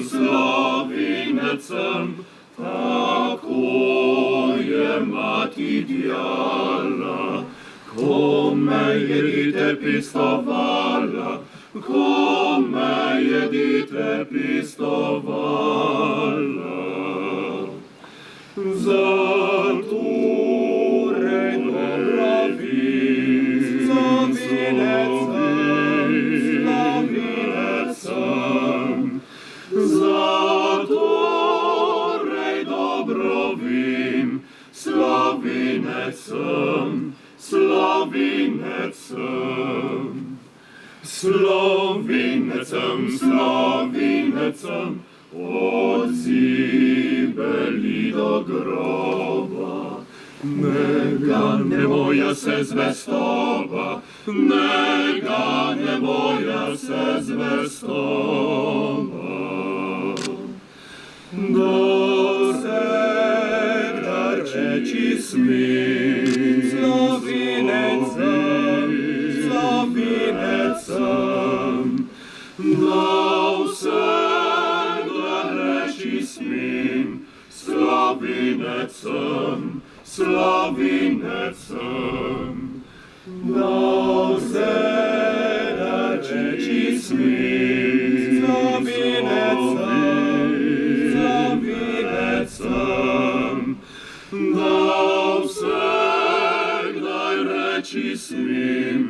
slovinecem, tako je mati djala, ko me jedite pistovala, ko me jedite pistovala. Zatorej dobra vin, slovinecem, zatorej dobro vin, slovinecem, slovinecem. Slovinecem, slovinecem, od zibeli do groba. Ne gane moja se zvestoba, ne gane moja se zvestoba. Dosegda reči smim, slovinecem, slovinecem, dosegda reči smim, slovinecem, slovinecem, dosegda reči smim, slovinecem, slovinecem, dosegda reči smim,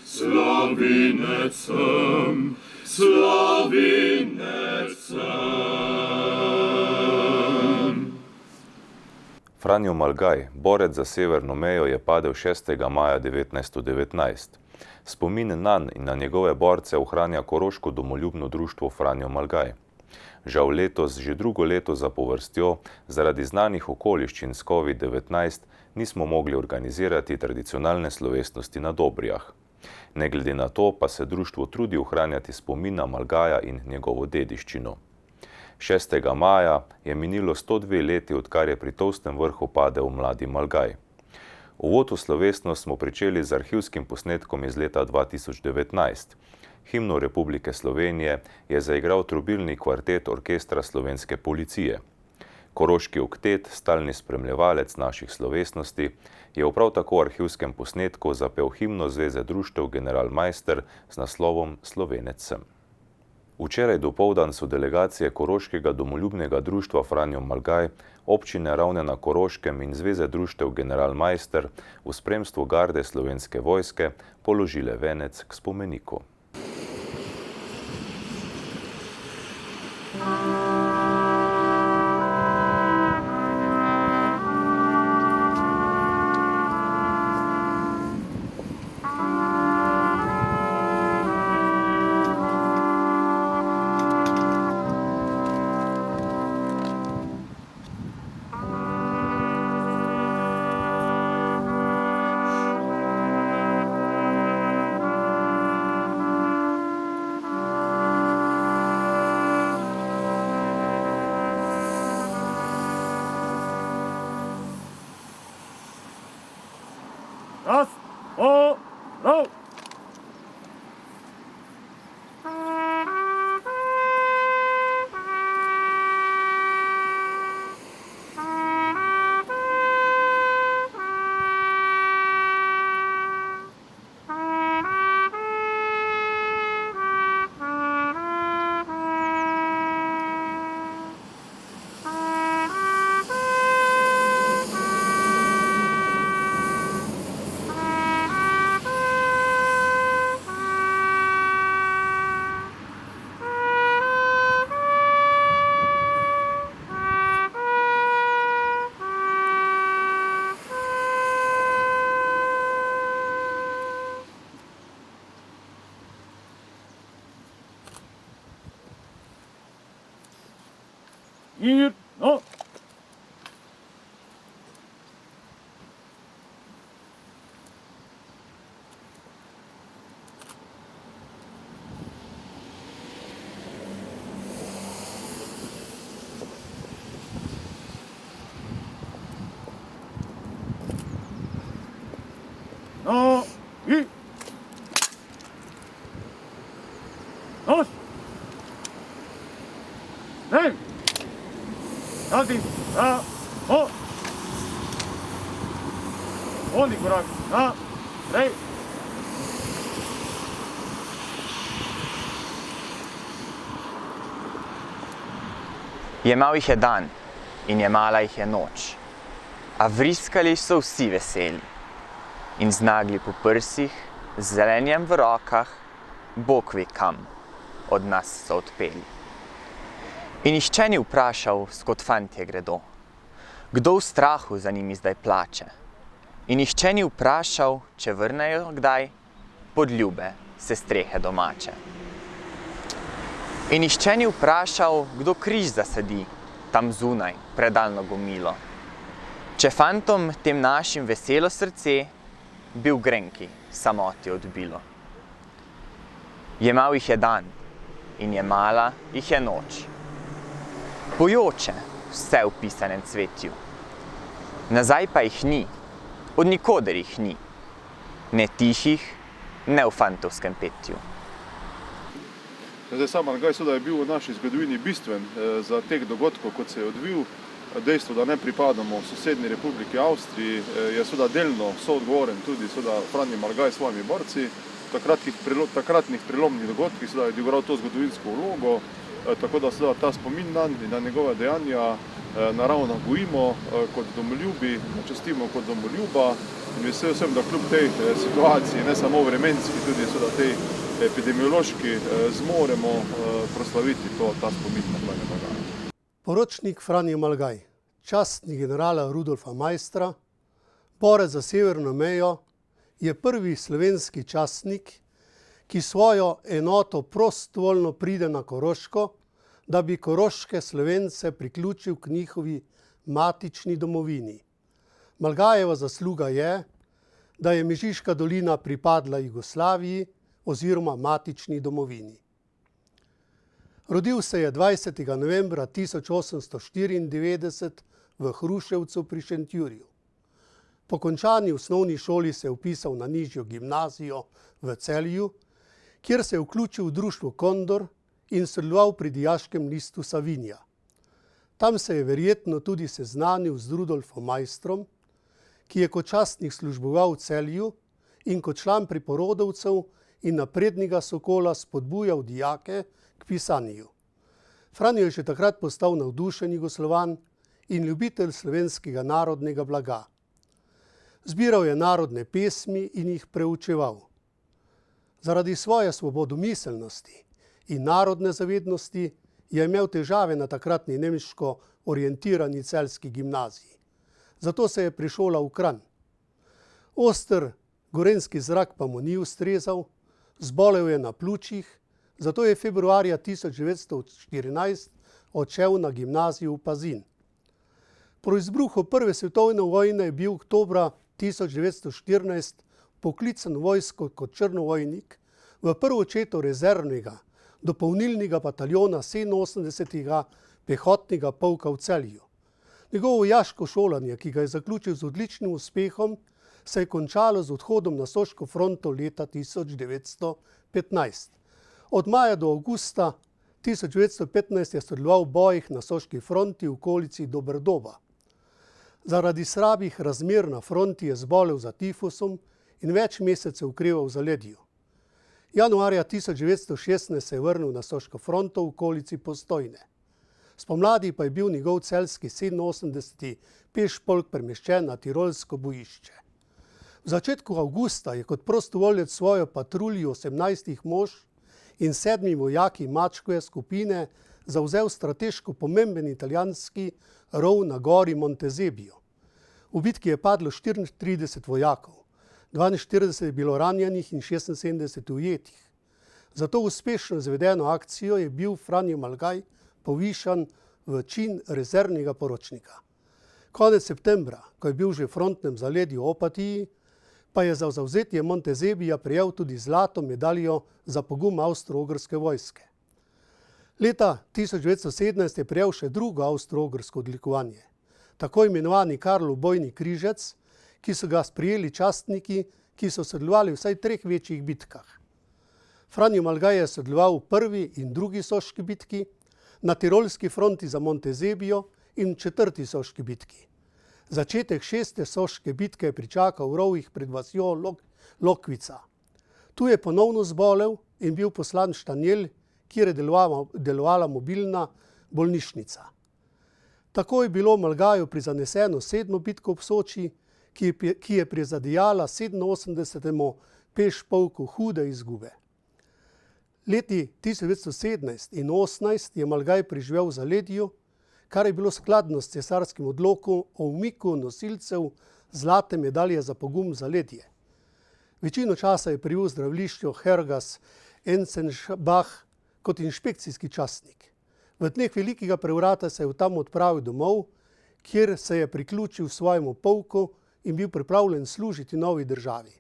slovinecem, slovinecem. Franjo Malgaj, borec za severno mejo, je padel 6. maja 1919. Spomin nanj in na njegove borce ohranja Koroško domoljubno društvo Franjo Malgaj. Žal letos, že drugo leto zapovrstjo, zaradi znanih okoliščin s COVID-19 nismo mogli organizirati tradicionalne slovesnosti na Dobrijah. Ne glede na to pa se društvo trudi ohranjati spomin na Malgaja in njegovo dediščino. 6. maja je minilo 102 leti, odkar je pri Tolstem vrhu padel mladi Malgaj. Uvod v slovesnost smo pričeli z arhivskim posnetkom iz leta 2019. Himno Republike Slovenije je zaigral trobilni kvartet Orkestra Slovenske policije. Koroški oktet, stalni spremljevalec naših slovesnosti, je v prav tako arhivskem posnetku zapel himno Zveze društev Generalmajster z naslovom Slovenec sem. Včeraj dopoldan so delegacije Koroškega domoljubnega društva Franjo Malgaj, občine Ravne na Koroškem in Zveze društev Generalmajster v spremstvu garde Slovenske vojske položile venec k spomeniku. Raz, o, no! Ir, no! No, i! Nos! Ej! Nazi, na, o! Oni korak, na, rej! Jemal jih je dan in jemala jih je noč, a vriskali so vsi veseli in znagli po prsih, z zelenjem v rokah, Bog ve kam od nas so odpeli. In nihče ni vprašal, skod fantje gredo, kdo v strahu za njimi zdaj plače. In nihče ni vprašal, če vrnejo kdaj pod ljube se strehe domače. In nihče ni vprašal, kdo križ zasadi tam zunaj, predalno gomilo. Če fantom tem našim veselo srce bi v grenki samoti odbilo. Jemal jih je dan in jemala jih je noč. Pojoče vse v pisanem cvetju. Nazaj pa jih ni, od nikoder jih ni. Ne tihih, ne v fantovskem petju. Zdaj, sam Malgaj seveda je bil v naši zgodovini bistven za teh dogodkov, kot se je odvil. Dejstvo, da ne pripadamo sosednji Republiki Avstriji, je seveda delno soodgovoren tudi seveda Franjo Malgaj s svojimi borci. Takratnih prelomnih dogodkih seveda je odigral to zgodovinsko vlogo, tako da seveda ta spomin nanj in na njegove dejanja naravno gojimo kot domoljubi, častimo kot domoljuba in vesel sem, da kljub tej situaciji, ne samo vremenski, tudi seveda tej epidemiološki, zmoremo proslaviti ta spomin na Franja Malgaja. Poročnik Franjo Malgaj, častnik generala Rudolfa Maistra, borec za severno mejo, je prvi slovenski častnik, ki svojo enoto prostovoljno pride na Koroško, da bi koroške Slovence priključil k njihovi matični domovini. Malgajeva zasluga je, da je Mežiška dolina pripadla Jugoslaviji oziroma matični domovini. Rodil se je 20. novembra 1894 v Hruševcu pri Šentjurju. Po končani osnovni šoli se je vpisal na nižjo gimnazijo v Celju, kjer se je vključil v društvo Kondor in sodeloval pri dijaškem listu Savinja. Tam se je verjetno tudi seznanil z Rudolfom Maistrom, ki je kot častnik služboval v Celju in kot član priporodovcev in naprednega Sokola spodbujal dijake k pisanju. Franjo je že takrat postal navdušen Jugoslovan in ljubitelj slovenskega narodnega blaga. Zbiral je narodne pesmi in jih preučeval. Zaradi svoje svobodomiselnosti in narodne zavednosti je imel težave na takratni nemško orientirani celjski gimnaziji. Zato se je prišolal v Kranj. Oster gorenjski zrak pa mu ni ustrezal, zbolel je na pljučih, zato je februarja 1914 odšel na gimnazijo v Pazin. Po izbruhu prve svetovne vojne je bil oktobra 1914 poklican vojsko kot črnovojnik v prvo četo rezervnega dopolnilnega bataljona 87. pehotnega polka v Celju. Njegovo vojaško šolanje, ki ga je zaključil z odličnim uspehom, se je končalo z odhodom na soško fronto leta 1915. Od maja do avgusta 1915 je sodeloval v bojih na soški fronti v okolici Doberdoba. Zaradi slabih razmer na fronti je zbolel za tifusom in več mesecev okreval v zaledju. Januarja 1916 se je vrnil na soško fronto v okolici Postojne. Spomladi pa je bil njegov celjski 87. pešpolk premeščen na tirolsko bojišče. V začetku avgusta je kot prostovoljec svojo patruljo 18 mož in 7 vojaki Mačkove skupine zavzel strateško pomemben italijanski rov na gori Montezebio. V bitki je padlo 34 vojakov, 42 je bilo ranjenih in 76 ujetih. Za to uspešno izvedeno akcijo je bil Franjo Malgaj povišan v čin rezervnega poročnika. Konec septembra, ko je bil že v frontnem zaledju Opatiji, pa je za zavzetje Montezebija prejel tudi zlato medaljo za pogum avstro-ogrske vojske. Leta 1917 je prejel še drugo avstro-ogrsko odlikovanje, tako imenovani Karlov bojni križec, ki so ga sprejeli častniki, ki so sodelovali v vsaj 3 večjih bitkah. Franjo Malgaj je sodeloval v prvi in drugi soški bitki, na tirolski fronti za Montezebio in 4. soški bitki. Začetek 6. soške bitke je pričakal v rovih pred vasjo Lokvica. Tu je ponovno zbolel in bil poslan v Štanjel, kjer je delovala mobilna bolnišnica. Tako je bilo Malgaju prizaneseno 7. bitko ob Soči, ki je prizadejala 87. pešpolku hude izgube. Leti 1917 in 18 je Malgaj preživel v zaledju, kar je bilo skladno s cesarskim odlokom o umiku nosilcev zlate medalje za pogum zaledje. Večino časa je prebil v zdravilišču Hergas Enzenbach kot inšpekcijski častnik. V dneh velikega prevrata se je tam odpravil domov, kjer se je priključil svojemu polku in bil pripravljen služiti novi državi.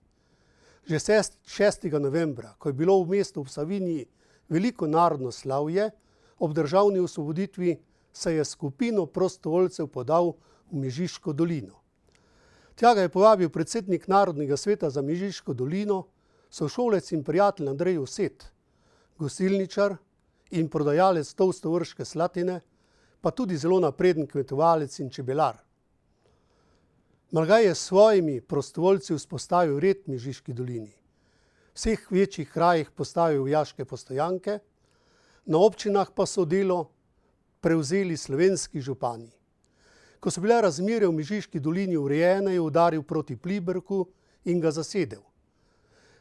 Že 6. novembra, ko je bilo v mestu v Savinji veliko narodno slavje, ob državni osvoboditvi se je skupino prostovoljcev podal v Mežiško dolino. Tja ga je povabil predsednik Narodnega sveta za Mežiško dolino, sošolec in prijatelj Andrej Oset, gostilničar in prodajalec tolstovrške slatine, pa tudi zelo napreden kmetovalec in čebelar. Malgaj je s svojimi prostovoljci vzpostavil red v Mežiški dolini. V vseh večjih krajih postavil vojaške postojanke, na občinah pa so delo prevzeli slovenski župani. Ko so bile razmere v Mežiški dolini urejene, je udaril proti Pliberku in ga zasedel.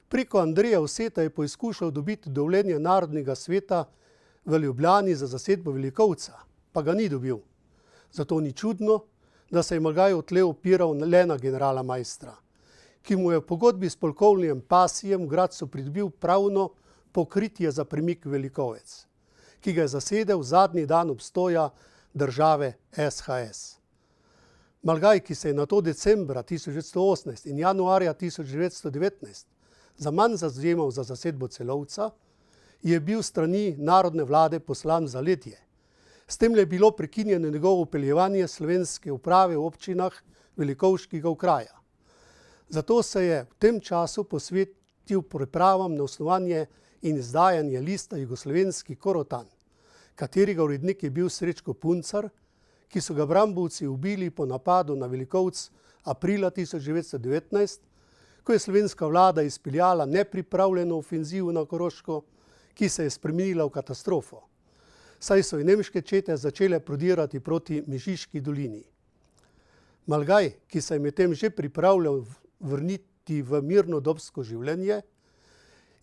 Preko Andreja Oseta je poizkušal dobiti dovoljenje Narodnega sveta v Ljubljani za zasedbo Velikovca, pa ga ni dobil. Zato ni čudno, da se je Malgaj odtlej opiral le na generala Maistra, ki mu je v pogodbi s polkovnikom Pasijem v Gradcu pridobil pravno pokritje za premik Velikovec, ki ga je zasedel zadnji dan obstoja države SHS. Malgaj, ki se je nato decembra 1918 in januarja 1919 zaman zavzemal za zasedbo Celovca, je bil strani narodne vlade poslan v zaledje. S tem je bilo prekinjeno njegovo vpeljevanje slovenske uprave v občinah Velikovškega okraja. Zato se je v tem času posvetil pripravam na osnovanje in izdajanje lista Jugoslovenski Korotan, katerega urednik je bil Srečko Puncar, ki so ga Brambovci ubili po napadu na Velikovec aprila 1919, ko je slovenska vlada izpeljala nepripravljeno ofenzivo na Koroško, ki se je spremenila v katastrofo, saj so i nemške čete začele prodirati proti Mežiški dolini. Malgaj, ki se je medtem že pripravljal vrniti v mirnodobsko življenje,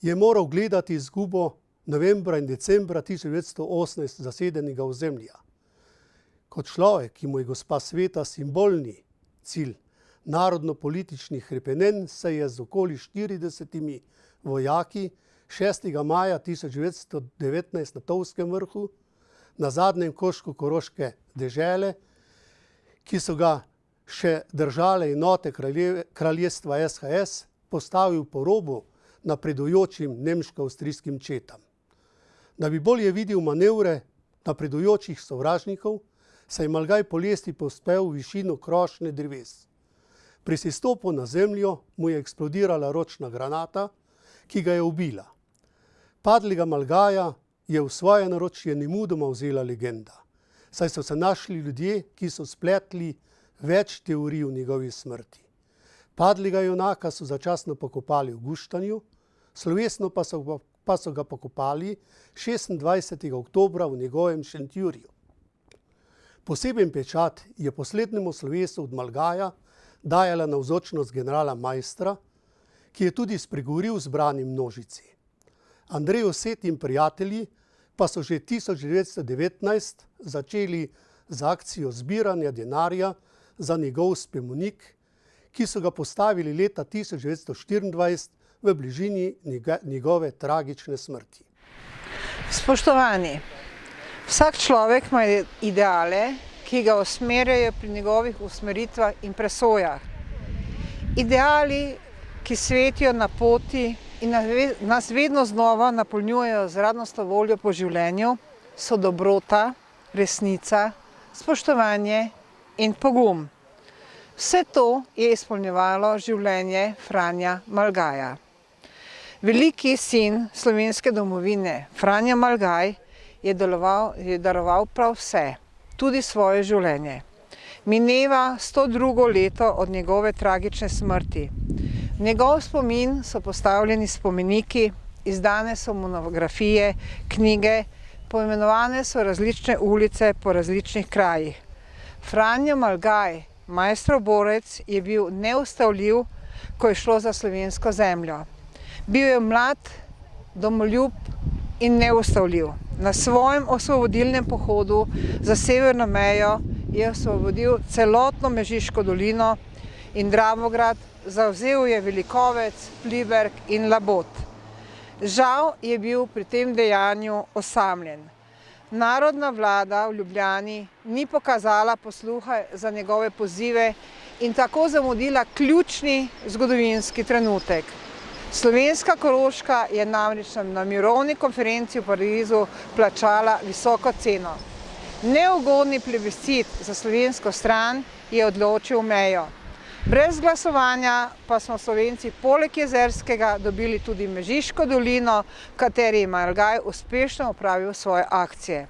je moral gledati izgubo novembra in decembra 1918 zasedenega ozemlja. Kot človek, ki mu je gospa sveta simbolni cilj narodno-političnih hrepenenj, se je z okoli 40 vojaki 6. maja 1919 na Tovskem vrhu, na zadnjem košku koroške dežele, ki so ga še držale enote kraljestva SHS, postavil po robu napredujočim nemško-avstrijskim četam. Da bi bolje videl manevre napredujočih sovražnikov, se je Malgaj po lestvi povzpel v višino krošnje dreves. Pri sestopu na zemljo mu je eksplodirala ročna granata, ki ga je ubila. Padlega Malgaja je v svoje naročje nemudoma vzela legenda, saj so se našli ljudje, ki so spletli več teorij o njegovi smrti. Padlega junaka so začasno pokopali v Guštanju, slovesno pa so ga pokopali 26. oktobra v njegovem Šentjurju. Poseben pečat je poslednjemu slovesu od Malgaja dajala navzočnost generala Maistra, ki je tudi spregovoril zbrani množici. Andrej Oset in prijatelji pa so že 1919 začeli z akcijo zbiranja denarja za njegov spomenik, ki so ga postavili leta 1924 v bližini njegove tragične smrti. Spoštovani, vsak človek ima ideale, ki ga usmerjajo pri njegovih usmeritvah in presojah. Ideali, ki svetijo na poti in nas vedno znova napolnjujejo z radostno voljo po življenju, so dobrota, resnica, spoštovanje in pogum. Vse to je izpolnjevalo življenje Franja Malgaja. Veliki sin slovenske domovine, Franjo Malgaj, je daroval prav vse, tudi svoje življenje. Mineva 102. leto od njegove tragične smrti. V njegov spomin so postavljeni spomeniki, izdane so monografije, knjige, poimenovane so različne ulice po različnih krajih. Franjo Malgaj, Maistrov borec, je bil neustavljiv, ko je šlo za slovensko zemljo. Bil je mlad, domoljub in neustavljiv. Na svojem osvobodilnem pohodu za severno mejo je osvobodil celotno Mežiško dolino in Dravograd, zavzel je Velikovec, Pliberk in Labot. Žal je bil pri tem dejanju osamljen. Narodna vlada v Ljubljani ni pokazala posluha za njegove pozive in tako zamudila ključni zgodovinski trenutek. Slovenska Koroška je namreč na mirovni konferenci v Parizu plačala visoko ceno. Neugodni plebiscit za slovensko stran je odločil mejo. Brez glasovanja pa smo Slovenci poleg Jezerskega dobili tudi Mežiško dolino, v kateri je Malgaj uspešno opravil svoje akcije.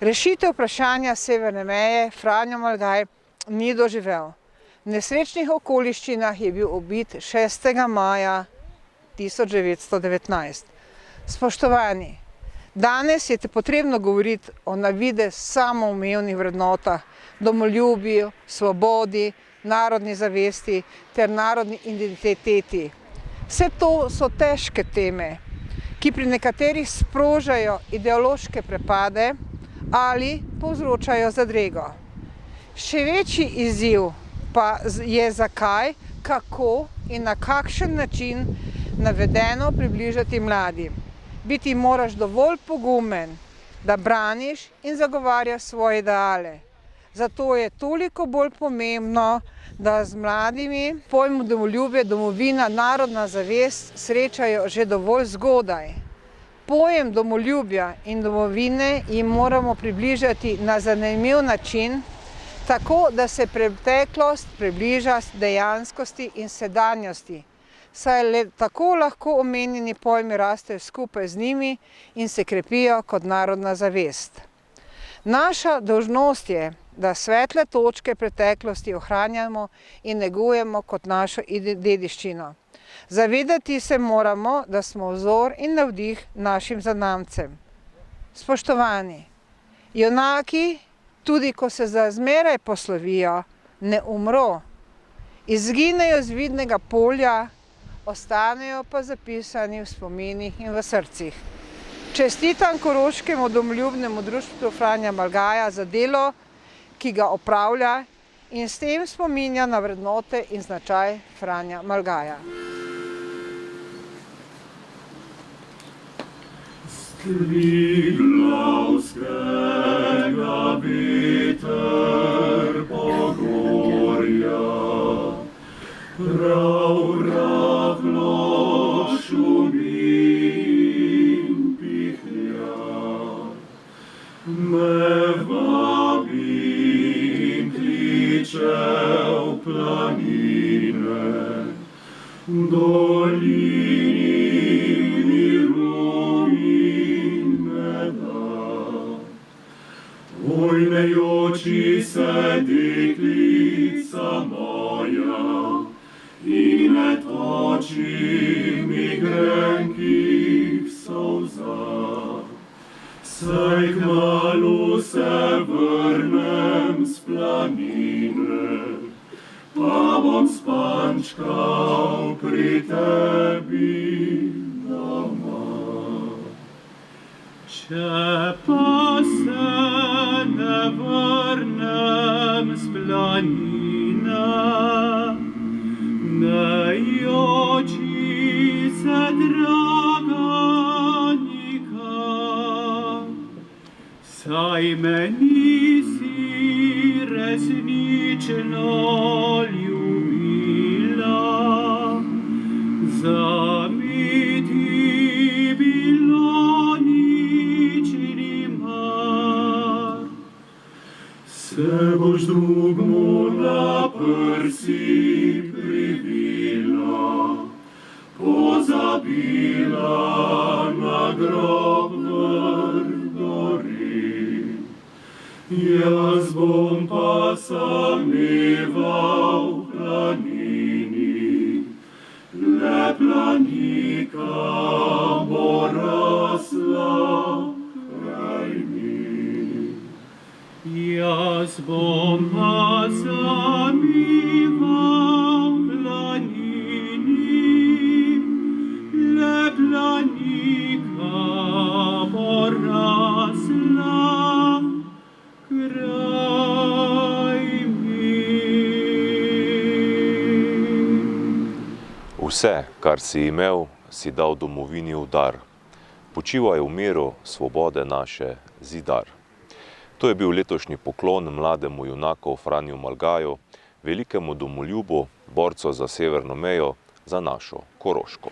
Rešitev vprašanja severne meje Franjo Malgaj ni doživel. V nesrečnih okoliščinah je bil ubit 6. maja 1919. Spoštovani, danes je potrebno govoriti o na videz samoumevnih vrednotah, domoljubju, svobodi, narodni zavesti ter narodni identiteti. Vse to so težke teme, ki pri nekaterih sprožajo ideološke prepade ali povzročajo zadrego. Še večji izziv pa je zakaj, kako in na kakšen način navedeno približati mladim. Biti moraš dovolj pogumen, da braniš in zagovarjaš svoje ideale. Zato je toliko bolj pomembno, da z mladimi pojmu domoljubje, domovina, narodna zavest srečajo že dovolj zgodaj. Pojem domoljubja in domovine jim moramo približati na zanimiv način, tako da se preteklost približa dejanskosti in sedanjosti, saj le tako lahko omenjeni pojmi rastejo skupaj z njimi in se krepijo kot narodna zavest. Naša dolžnost je, da svetle točke preteklosti ohranjamo in negujemo kot našo dediščino. Zavedati se moramo, da smo vzor in navdih našim zanamcem. Spoštovani, junaki, tudi ko se za zmeraj poslovijo, ne umro. Izginejo z vidnega polja, ostanejo pa zapisani v spominih in v srcih. Čestitam Koroškemu domoljubnemu društvu Franja Malgaja za delo, ki ga opravlja in s tem spominja na vrednote in značaj Franja Malgaja. Triglavskega veter pogorja, prav rahlo šumi in pihlja. Me vabi in kliče v planine, dolini miru in meda. Ojnejoči se deklica moja in ne toči mi grenkih solza. Saj kmalu se vrnem s planine, pa bom spančkal pri tebi doma. Če pa se ne vrnem s planine, ne joči se draga nikar, saj me nisi resnično ljubila, za mi ti bilo nič ni mar. Se boš drugmu na prsi privila, pozabila na grob vrh Jaz bom pa sameval v planini, le planika bo rasla kraj mi. Jaz bom pa sameval v planini, le planika bo rasla kraj mi. Vse, kar si imel, si dal domovini v dar. Počivaj v miru, svobode naše, Zidar. To je bil letošnji poklon mlademu junaku Franju Malgaju, velikemu domoljubu, borcu za severno mejo, za našo Koroško.